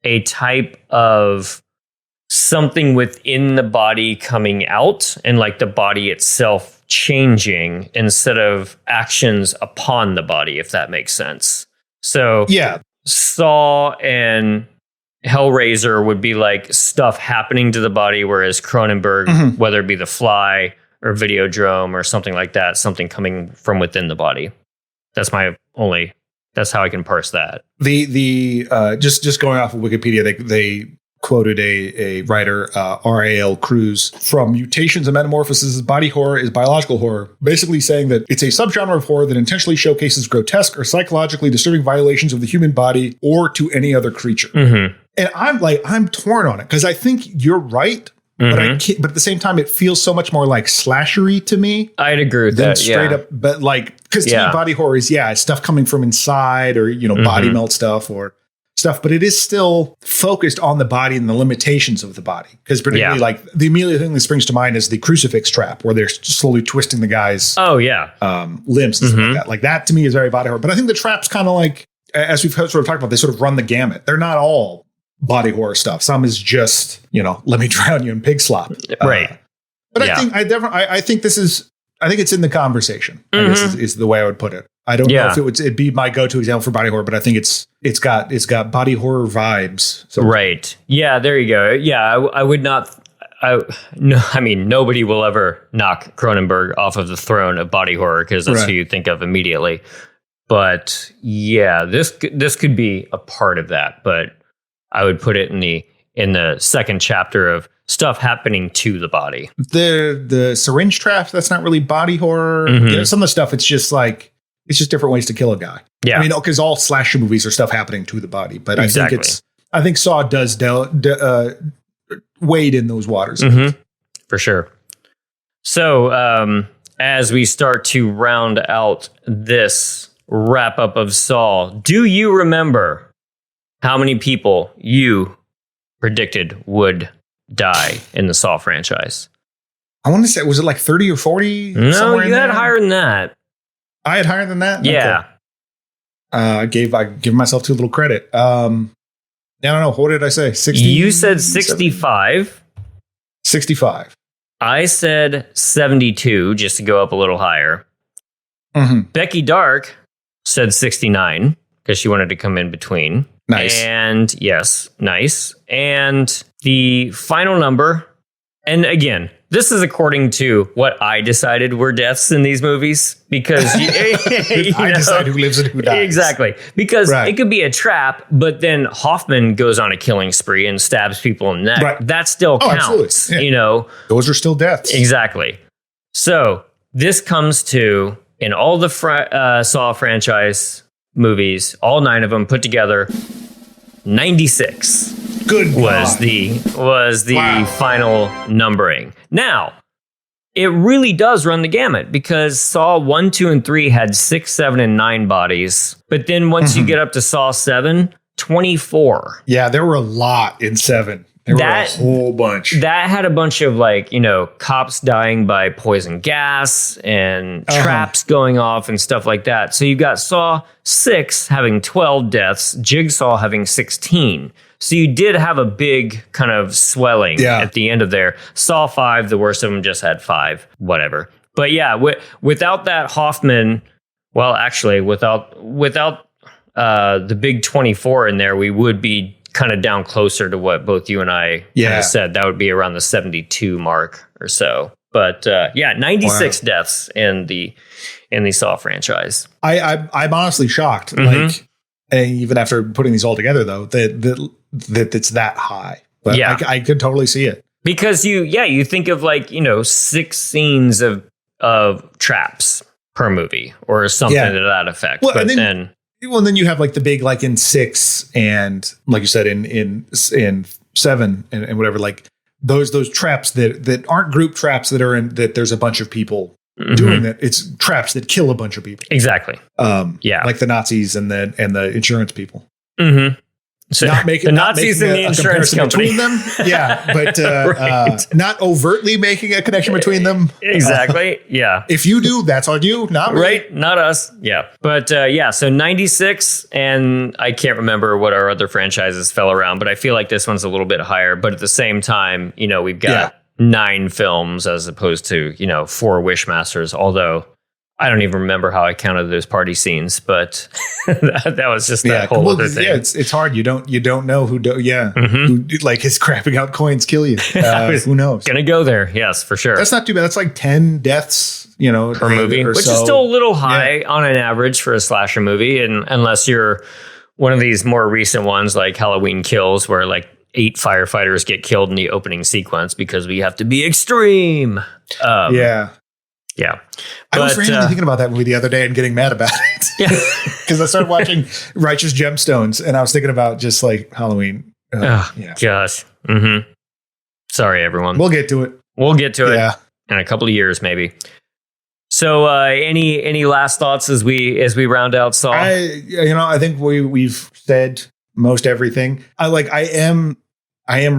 [SPEAKER 2] a type of something within the body coming out and like the body itself changing instead of actions upon the body, if that makes sense. So Saw and Hellraiser would be like stuff happening to the body, whereas Cronenberg, whether it be The Fly or Videodrome or something like that, something coming from within the body. That's how I can parse that.
[SPEAKER 3] The just going off of Wikipedia, they quoted a writer, R.A.L. Cruz, from Mutations and Metamorphoses, body horror is biological horror, basically saying that it's a subgenre of horror that intentionally showcases grotesque or psychologically disturbing violations of the human body or to any other creature. And I'm torn on it because I think you're right, but I can't, but at the same time, it feels so much more like slashery to me.
[SPEAKER 2] I'd agree with that.
[SPEAKER 3] Straight up, but like, because to me, body horror is stuff coming from inside or body melt stuff or stuff, but it is still focused on the body and the limitations of the body. Because particularly like the immediate thing that springs to mind is the crucifix trap, where they're slowly twisting the guy's limbs and stuff like that. Like that to me is very body horror. But I think the trap's kind of like, as we've sort of talked about, they sort of run the gamut. They're not all body horror stuff. Some is just, let me drown you in pig slop.
[SPEAKER 2] Right.
[SPEAKER 3] But I think it's in the conversation, I guess is the way I would put it. I don't know if it'd be my go-to example for body horror, but I think it's got body horror vibes. So.
[SPEAKER 2] Right. Yeah, there you go. Yeah, I would not. Nobody will ever knock Cronenberg off of the throne of body horror because that's who you think of immediately. But yeah, this could be a part of that. But I would put it in the second chapter of stuff happening to the body.
[SPEAKER 3] The syringe trap, that's not really body horror. Some of the stuff, it's just different ways to kill a guy. Yeah. I mean, because all slasher movies are stuff happening to the body, but I think Saw does wade in those waters.
[SPEAKER 2] For sure. So as we start to round out this wrap up of Saw, do you remember how many people you predicted would die in the Saw franchise?
[SPEAKER 3] I want to say, was it like 30 or 40?
[SPEAKER 2] No, you had higher than that.
[SPEAKER 3] I had higher than that?
[SPEAKER 2] Yeah.
[SPEAKER 3] Okay. I give myself too little credit. I don't know. What did I say? 60?
[SPEAKER 2] You said 65.
[SPEAKER 3] 65.
[SPEAKER 2] I said 72, just to go up a little higher. Becky Dark said 69 because she wanted to come in between.
[SPEAKER 3] Nice.
[SPEAKER 2] And yes, nice. And the final number, and again, this is according to what I decided were deaths in these movies, because
[SPEAKER 3] I decide who lives and who dies.
[SPEAKER 2] Exactly. Because it could be a trap, but then Hoffman goes on a killing spree and stabs people in the neck. Right. That still counts. Yeah.
[SPEAKER 3] Those are still deaths.
[SPEAKER 2] Exactly. So this comes to, in all the Saw franchise movies, all 9 of them put together, 96.
[SPEAKER 3] Good
[SPEAKER 2] was the final numbering. Now, it really does run the gamut, because Saw 1, 2, and 3 had 6, 7, and 9 bodies. But then once you get up to Saw 7, 24.
[SPEAKER 3] Yeah, there were a lot in 7. There were a whole bunch.
[SPEAKER 2] That had a bunch of cops dying by poison gas and traps going off and stuff like that. So you've got Saw 6 having 12 deaths, Jigsaw having 16. So you did have a big kind of swelling at the end of there. Saw 5, the worst of them, just had 5, whatever. But yeah, without that Hoffman, well, actually, without the big 24 in there, we would be kind of down closer to what both you and I said. That would be around the 72 mark or so. But 96 deaths in the Saw franchise.
[SPEAKER 3] I'm honestly shocked. Like, even after putting these all together, though, that it's that high. But I could totally see it.
[SPEAKER 2] Because you think of like, 6 scenes of traps per movie or something to that effect.
[SPEAKER 3] Well,
[SPEAKER 2] but
[SPEAKER 3] then you have like the big, like in 6 and like you said, in 7 and whatever, like those traps that aren't group traps that there's a bunch of people doing that. It's traps that kill a bunch of people.
[SPEAKER 2] Exactly.
[SPEAKER 3] Like the Nazis and the insurance people.
[SPEAKER 2] Mm-hmm. So
[SPEAKER 3] not making
[SPEAKER 2] the Nazis and the insurance company
[SPEAKER 3] between them. Yeah, but
[SPEAKER 2] Right.
[SPEAKER 3] Not overtly making a connection between them.
[SPEAKER 2] Exactly. Yeah.
[SPEAKER 3] If you do, that's on you, not me.
[SPEAKER 2] Right. Not us. Yeah. But so 96, and I can't remember what our other franchises fell around, but I feel like this one's a little bit higher. But at the same time, we've got 9 films as opposed to, 4 Wishmasters, although I don't even remember how I counted those party scenes, but that was just that whole other thing.
[SPEAKER 3] Yeah, it's hard. You don't know who who like is crapping out coins kill you. Who knows?
[SPEAKER 2] Gonna go there. Yes, for sure.
[SPEAKER 3] That's not too bad. That's like 10 deaths,
[SPEAKER 2] per movie, which is still a little high on an average for a slasher movie. And unless you're one of these more recent ones like Halloween Kills, where like 8 firefighters get killed in the opening sequence because we have to be extreme. Yeah.
[SPEAKER 3] I was randomly thinking about that movie the other day and getting mad about it.
[SPEAKER 2] Yeah.
[SPEAKER 3] Because I started watching Righteous Gemstones and I was thinking about just like Halloween.
[SPEAKER 2] Gosh. Mm-hmm. Sorry, everyone.
[SPEAKER 3] We'll get to it.
[SPEAKER 2] We'll get to it in a couple of years, maybe. So any last thoughts as we round out Saw?
[SPEAKER 3] I think we've said most everything. I am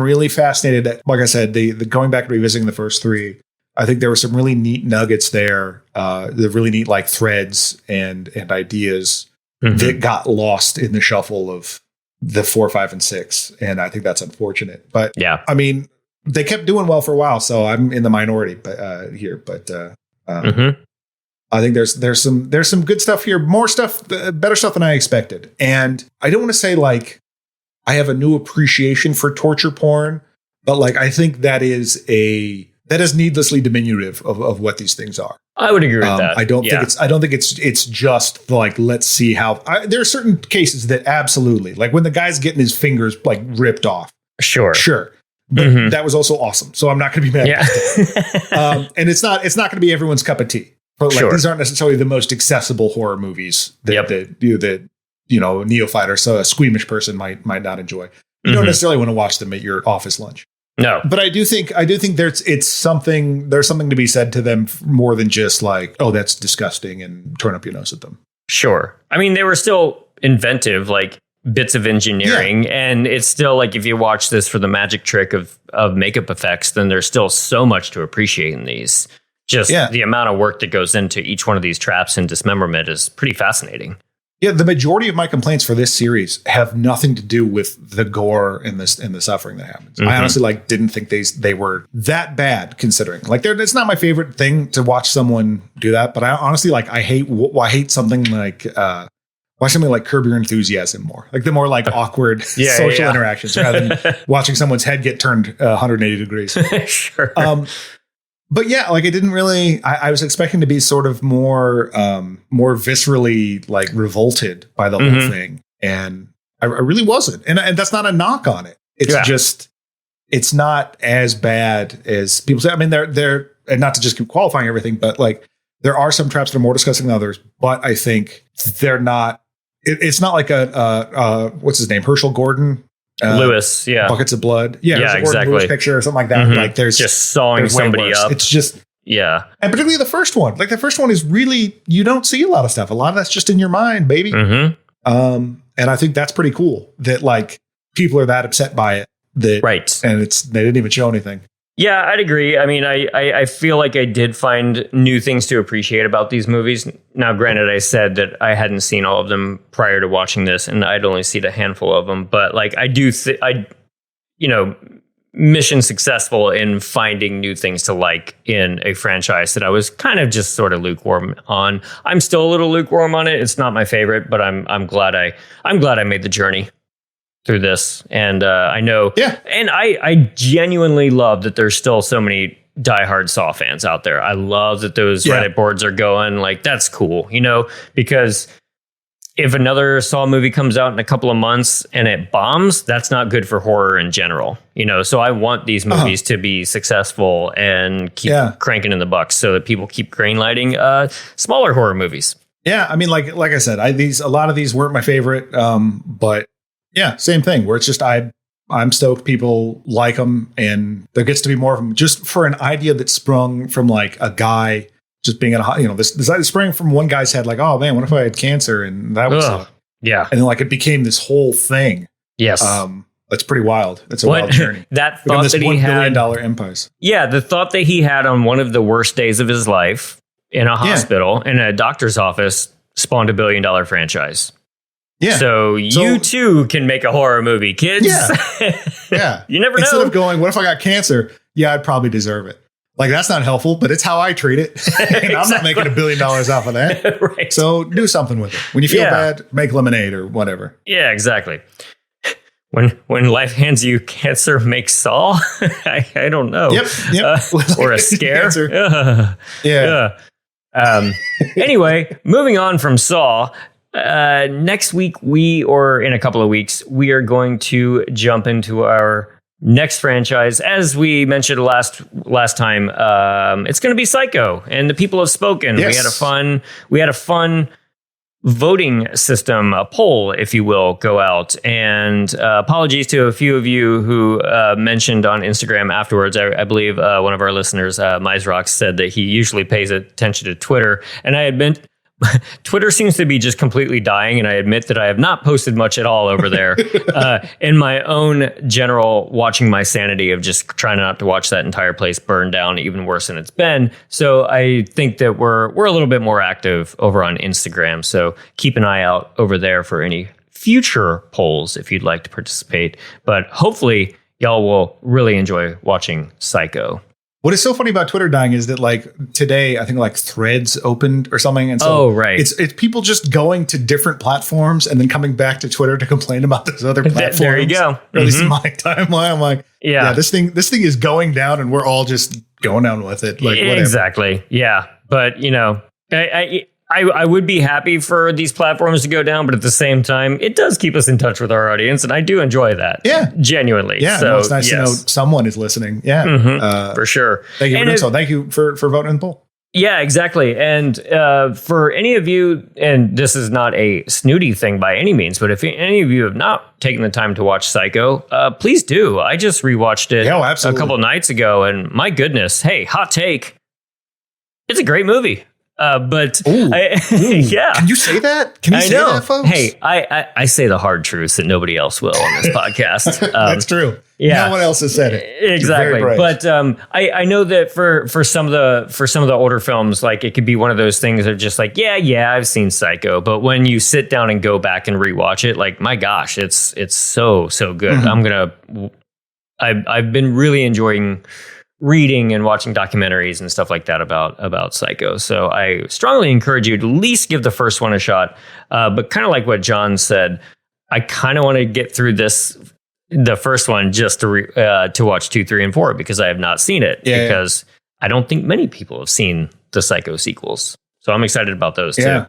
[SPEAKER 3] really fascinated. Like I said, the going back and revisiting the first 3. I think there were some really neat nuggets there. The really neat like threads and ideas that got lost in the shuffle of the 4, 5, and 6. And I think that's unfortunate. But I mean, they kept doing well for a while, so I'm in the minority here. But I think there's some good stuff here, more stuff, better stuff than I expected. And I don't want to say like I have a new appreciation for torture porn, but like I think that is needlessly diminutive of what these things are.
[SPEAKER 2] I would agree with that.
[SPEAKER 3] I don't think it's just like, let's see how there are certain cases that absolutely, like when the guy's getting his fingers like ripped off. Sure. But that was also awesome. So I'm not going to be mad. Yeah. And it's not going to be everyone's cup of tea. But like these aren't necessarily the most accessible horror movies that neophyte or so a squeamish person might not enjoy. You don't necessarily want to watch them at your office lunch.
[SPEAKER 2] No,
[SPEAKER 3] but I do think there's something to be said to them more than just like, oh, that's disgusting and turn up your nose at them.
[SPEAKER 2] Sure. I mean, they were still inventive, like bits of engineering. And it's still like, if you watch this for the magic trick of makeup effects, then there's still so much to appreciate in these. Just the amount of work that goes into each one of these traps and dismemberment is pretty fascinating.
[SPEAKER 3] Yeah, the majority of my complaints for this series have nothing to do with the gore and the suffering that happens. I honestly didn't think they were that bad, considering it's not my favorite thing to watch someone do that. But I honestly I hate something like Curb Your Enthusiasm more, like the more like awkward social interactions rather than watching someone's head get turned 180 degrees.
[SPEAKER 2] Sure.
[SPEAKER 3] But yeah, like it didn't really. I was expecting to be sort of more viscerally like revolted by the whole thing, and I really wasn't. And that's not a knock on it. It's just it's not as bad as people say. I mean, they're and not to just keep qualifying everything, but like there are some traps that are more disgusting than others. But I think they're not. It's not like a what's his name, Herschel Gordon.
[SPEAKER 2] Lewis,
[SPEAKER 3] buckets of blood,
[SPEAKER 2] exactly.
[SPEAKER 3] Lewis picture or something like that. Like there's
[SPEAKER 2] just sawing somebody up.
[SPEAKER 3] It's just and particularly the first one. Like the first one is really, you don't see a lot of stuff. A lot of that's just in your mind, baby. And I think that's pretty cool that like people are that upset by it. And they didn't even show anything.
[SPEAKER 2] Yeah, I'd agree. I mean, I feel like I did find new things to appreciate about these movies. Now, granted, I said that I hadn't seen all of them prior to watching this, and I'd only seen a handful of them. But like, I do, mission successful in finding new things to like in a franchise that I was kind of just sort of lukewarm on. I'm still a little lukewarm on it. It's not my favorite, but I'm glad I made the journey through this. And I know, and I genuinely love that there's still so many diehard Saw fans out there. I love that those Reddit boards are going. Like, that's cool, because if another Saw movie comes out in a couple of months and it bombs, that's not good for horror in general. So I want these movies to be successful and keep cranking in the bucks so that people keep greenlighting smaller horror movies.
[SPEAKER 3] Yeah, I mean, like I said, a lot of these weren't my favorite, but yeah, same thing. Where it's just I'm stoked people like them, and there gets to be more of them. Just for an idea that sprung from like a guy just being in a, this sprang from one guy's head, like, oh man, what if I had cancer? And that was and then like it became this whole thing.
[SPEAKER 2] Yes,
[SPEAKER 3] it's pretty wild. It's a wild journey.
[SPEAKER 2] That thought that he had,
[SPEAKER 3] $1 billion empires.
[SPEAKER 2] Yeah, the thought that he had on one of the worst days of his life in a hospital, in a doctor's office, spawned $1 billion franchise. Yeah. So you too can make a horror movie, kids.
[SPEAKER 3] Yeah.
[SPEAKER 2] You never know.
[SPEAKER 3] Instead of going, what if I got cancer? Yeah, I'd probably deserve it. Like, that's not helpful, but it's how I treat it. And I'm not making $1 billion off of that.
[SPEAKER 2] Right.
[SPEAKER 3] So do something with it. When you feel bad, make lemonade or whatever.
[SPEAKER 2] Yeah, exactly. When life hands you cancer, make Saw. I don't know.
[SPEAKER 3] Yep.
[SPEAKER 2] Or a scare. Yeah. Anyway, moving on from Saw. Next week, or in a couple of weeks, we are going to jump into our next franchise. As we mentioned last time, it's going to be Psycho, and the people have spoken. Yes. We had a fun voting system, a poll, if you will, go out. And apologies to a few of you who mentioned on Instagram afterwards. I believe one of our listeners, Misrox, said that he usually pays attention to Twitter, and I admit Twitter seems to be just completely dying, and I admit that I have not posted much at all over there in my own general watching my sanity of just trying not to watch that entire place burn down even worse than it's been. So I think that we're a little bit more active over on Instagram. So keep an eye out over there for any future polls if you'd like to participate. But hopefully y'all will really enjoy watching Psycho.
[SPEAKER 3] What is so funny about Twitter dying is that, like, today, I think like Threads opened or something. And so it's people just going to different platforms and then coming back to Twitter to complain about those other platforms.
[SPEAKER 2] There you go.
[SPEAKER 3] Or at least in my timeline, I'm like, this thing is going down and we're all just going down with it. Like, whatever.
[SPEAKER 2] Exactly. Yeah. But, I would be happy for these platforms to go down, but at the same time, it does keep us in touch with our audience, and I do enjoy that. Yeah, genuinely.
[SPEAKER 3] Yeah, so it's nice to know someone is listening. Yeah,
[SPEAKER 2] for sure.
[SPEAKER 3] Thank you for doing so. Thank you for voting in the poll.
[SPEAKER 2] Yeah, exactly. And for any of you, and this is not a snooty thing by any means, but if any of you have not taken the time to watch Psycho, please do. I just rewatched it a couple nights ago, and my goodness, hey, hot take, it's a great movie. But yeah,
[SPEAKER 3] can you say that? Can you say that, folks?
[SPEAKER 2] Hey, I say the hard truths that nobody else will on this podcast.
[SPEAKER 3] That's true. Yeah, no one else has said it.
[SPEAKER 2] Exactly. But I know that for some of the older films, like it could be one of those things that are just like, yeah, I've seen Psycho. But when you sit down and go back and rewatch it, like, my gosh, it's so good. Mm-hmm. I've been really enjoying reading and watching documentaries and stuff like that about Psycho. So I strongly encourage you to at least give the first one a shot. But kind of like what John said, I kind of want to get through the first one just to watch 2, 3, and 4 because I have not seen it. Because I don't think many people have seen the Psycho sequels. So I'm excited about those too.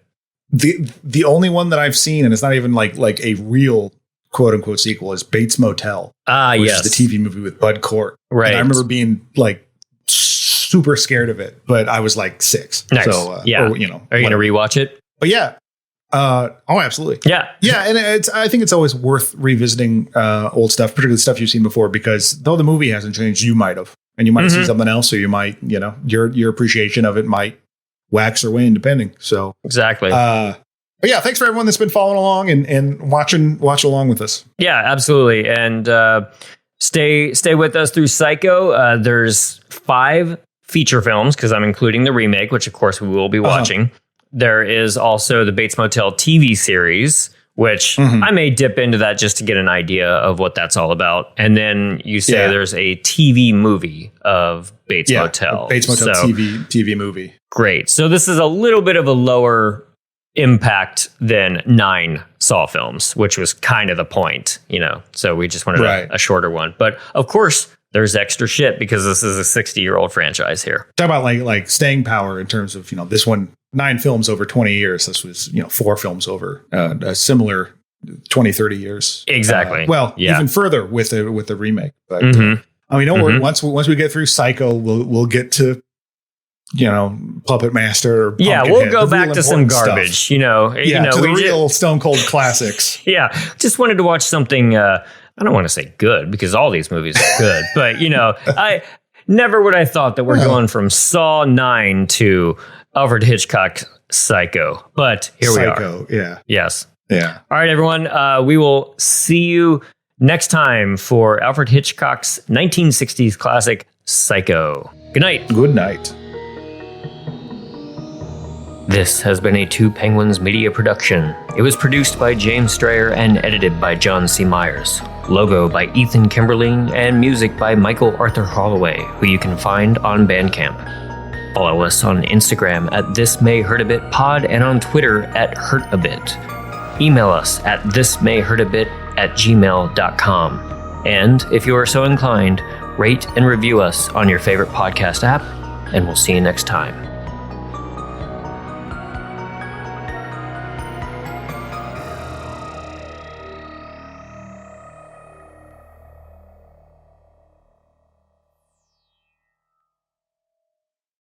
[SPEAKER 3] The only one that I've seen, and it's not even like a real quote unquote sequel, is Bates Motel. Which is the TV movie with Bud Cort. Right. And I remember being like super scared of it, but I was like 6.
[SPEAKER 2] Nice.
[SPEAKER 3] So,
[SPEAKER 2] are you going to rewatch it?
[SPEAKER 3] But yeah. Absolutely. Yeah. Yeah. And I think it's always worth revisiting old stuff, particularly stuff you've seen before, because though the movie hasn't changed, you might have. And you might have seen something else, or you might, your appreciation of it might wax or wane, depending. So
[SPEAKER 2] exactly.
[SPEAKER 3] But yeah, thanks for everyone that's been following along and watch along with us.
[SPEAKER 2] Yeah, absolutely. And stay with us through Psycho. There's 5 feature films because I'm including the remake, which of course we will be watching. There is also the Bates Motel TV series, which I may dip into that just to get an idea of what that's all about. And then you say there's a TV movie of Bates Motel.
[SPEAKER 3] Bates Motel TV movie.
[SPEAKER 2] Great. So this is a little bit of a lower impact than 9 Saw films, which was kind of the point, so we just wanted a shorter one. But of course there's extra shit because this is a 60-year-old franchise here.
[SPEAKER 3] Talk about like staying power in terms of, this one 9 films over 20 years. This was, 4 films over a similar 20, 30 years.
[SPEAKER 2] Exactly.
[SPEAKER 3] Even further with the remake. But don't worry. Once we get through Psycho, we'll get to Puppet Master. Or
[SPEAKER 2] we'll go back to some garbage.
[SPEAKER 3] Stuff. To the real Stone Cold classics.
[SPEAKER 2] Just wanted to watch something. I don't want to say good because all these movies are good, but I never would I thought that we're going from Saw 9 to Alfred Hitchcock Psycho, but here we are.
[SPEAKER 3] Psycho, yeah.
[SPEAKER 2] Yes.
[SPEAKER 3] Yeah.
[SPEAKER 2] All right, everyone. We will see you next time for Alfred Hitchcock's 1960s classic Psycho. Good night.
[SPEAKER 3] Good night.
[SPEAKER 2] This has been a Two Penguins Media production. It was produced by James Strayer and edited by John C. Myers. Logo by Ethan Kimberling and music by Michael Arthur Holloway, who you can find on Bandcamp. Follow us on Instagram at This May Hurt a Bit Pod and on Twitter at Hurt a Bit. Email us at thismayhurtabit@gmail.com. And if you are so inclined, rate and review us on your favorite podcast app, and we'll see you next time.